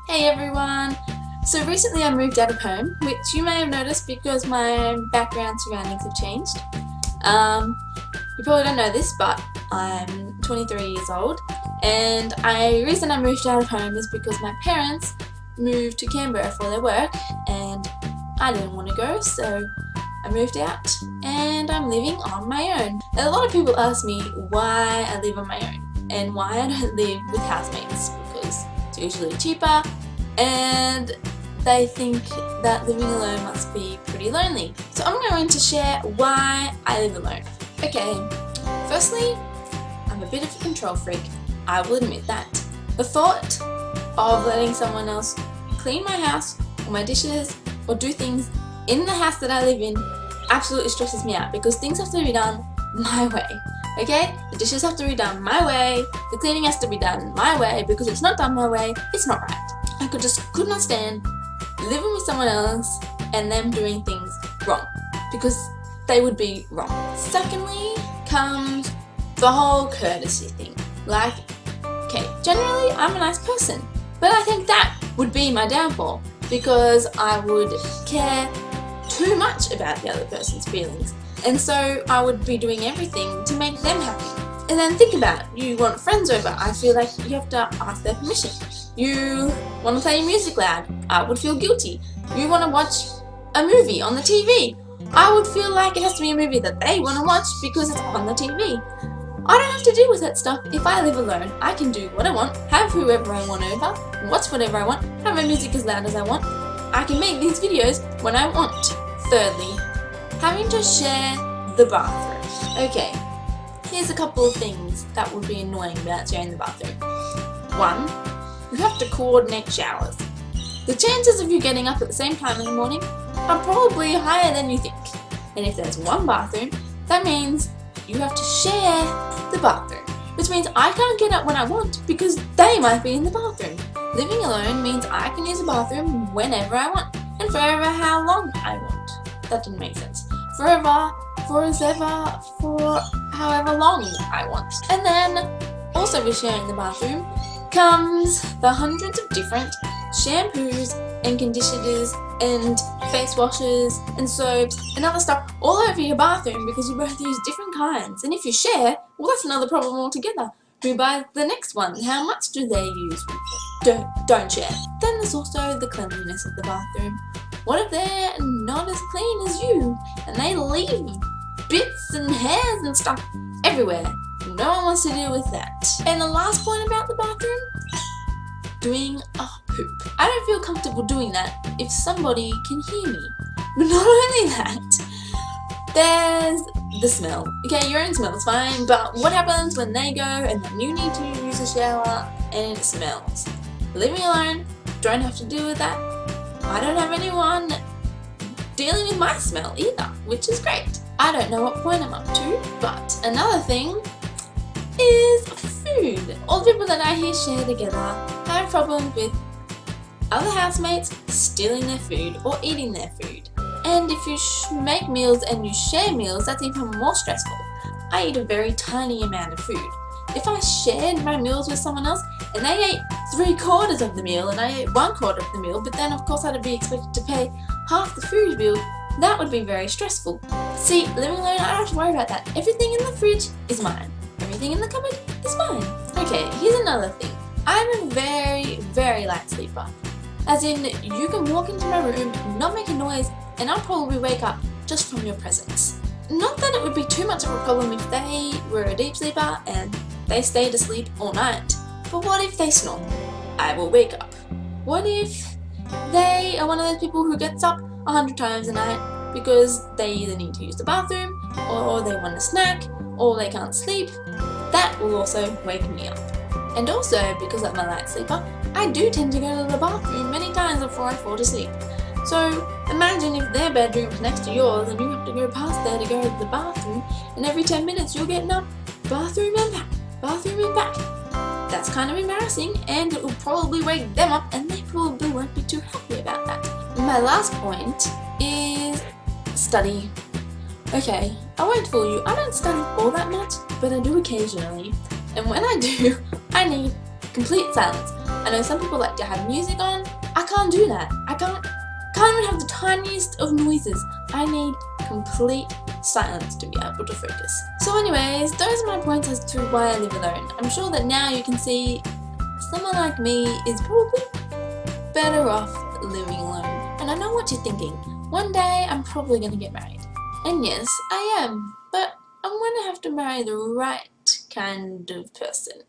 Hey everyone! So recently I moved out of home, which you may have noticed because my background surroundings have changed. You probably don't know this, but I'm 23 years old, and the reason I moved out of home is because my parents moved to Canberra for their work, and I didn't want to go, so I moved out, and I'm living on my own. And a lot of people ask me why I live on my own, and why I don't live with housemates, because it's usually cheaper, and they think that living alone must be pretty lonely. So I'm going to share why I live alone. Okay, firstly, I'm a bit of a control freak. I will admit that. The thought of letting someone else clean my house or my dishes or do things in the house that I live in absolutely stresses me out, because things have to be done my way. Okay? The dishes have to be done my way, the cleaning has to be done my way, because if it's not done my way, it's not right. I could not stand living with someone else and them doing things wrong, because they would be wrong. Secondly comes the whole courtesy thing. Like, okay, generally I'm a nice person, but I think that would be my downfall, because I would care too much about the other person's feelings, and so I would be doing everything to make them happy. And then think about it. You want friends over, I feel like you have to ask their permission. You want to play music loud, I would feel guilty. You want to watch a movie on the TV, I would feel like it has to be a movie that they want to watch because it's on the TV. I don't have to deal with that stuff. If I live alone, I can do what I want, have whoever I want over, watch whatever I want, have my music as loud as I want. I can make these videos when I want. Thirdly, having to share the bathroom. Okay, here's a couple of things that would be annoying about sharing the bathroom. One, you have to coordinate showers. The chances of you getting up at the same time in the morning are probably higher than you think. And if there's one bathroom, that means you have to share the bathroom, which means I can't get up when I want because they might be in the bathroom. Living alone means I can use the bathroom whenever I want and forever how long I want. That didn't make sense. Forever, for however long I want. And then, also with sharing the bathroom, comes the hundreds of different shampoos and conditioners and face washes and soaps and other stuff all over your bathroom, because you both use different kinds. And if you share, well, that's another problem altogether. Who buys the next one? How much do they use? Don't share. Then there's also the cleanliness of the bathroom. What if they're not as clean as you and they leave bits and hairs and stuff everywhere? No one wants to deal with that. And the last point about the bathroom, doing a poop. I don't feel comfortable doing that if somebody can hear me. But not only that, there's the smell. Okay, your own smell is fine, but what happens when they go and then you need to use a shower and it smells? Living alone, don't have to deal with that. I don't have anyone dealing with my smell either, which is great. I don't know what point I'm up to, but another thing is food. All the people that I hear share together have problems with other housemates stealing their food or eating their food. And if you make meals and you share meals, that's even more stressful. I eat a very tiny amount of food. If I shared my meals with someone else and they ate 3/4 of the meal and I ate 1/4 of the meal, but then of course I'd be expected to pay half the food bill, that would be very stressful. See, living alone, I don't have to worry about that. Everything in the fridge is mine. Everything in the cupboard is mine. Okay, here's another thing. I'm a very, very light sleeper. As in, you can walk into my room, not make a noise, and I'll probably wake up just from your presence. Not that it would be too much of a problem if they were a deep sleeper and they stayed asleep all night. But what if they snore? I will wake up. What if they are one of those people who gets up 100 times a night because they either need to use the bathroom, or they want a snack, or they can't sleep? That will also wake me up. And also, because I'm a light sleeper, I do tend to go to the bathroom many times before I fall asleep. So imagine if their bedroom's next to yours and you have to go past there to go to the bathroom, and every 10 minutes you're getting up, bathroom and back, bathroom and back. That's kind of embarrassing, and it will probably wake them up, and they probably won't be too happy about that. My last point is study. Okay, I won't fool you, I don't study all that much, but I do occasionally. And when I do, I need complete silence. I know some people like to have music on. I can't do that. I can't even have the tiniest of noises. I need complete silence to be able to focus. So anyways, those are my points as to why I live alone. I'm sure that now you can see someone like me is probably better off living alone. And I know what you're thinking. One day I'm probably going to get married. And yes, I am. But I'm going to have to marry the right kind of person.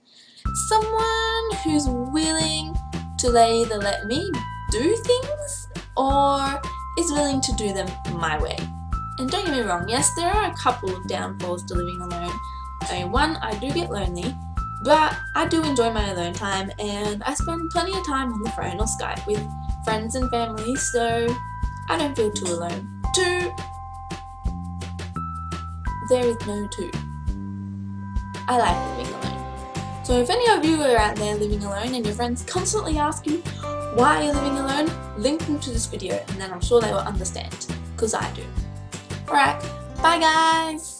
Someone who's willing to either let me do things or is willing to do them my way. And don't get me wrong, yes, there are a couple of downfalls to living alone. I mean, one, I do get lonely, but I do enjoy my alone time and I spend plenty of time on the phone or Skype with friends and family, so I don't feel too alone. Two, there is no two. I like living alone. So if any of you are out there living alone and your friends constantly ask you why you're living alone, link them to this video and then I'm sure they will understand, because I do. Alright, bye guys!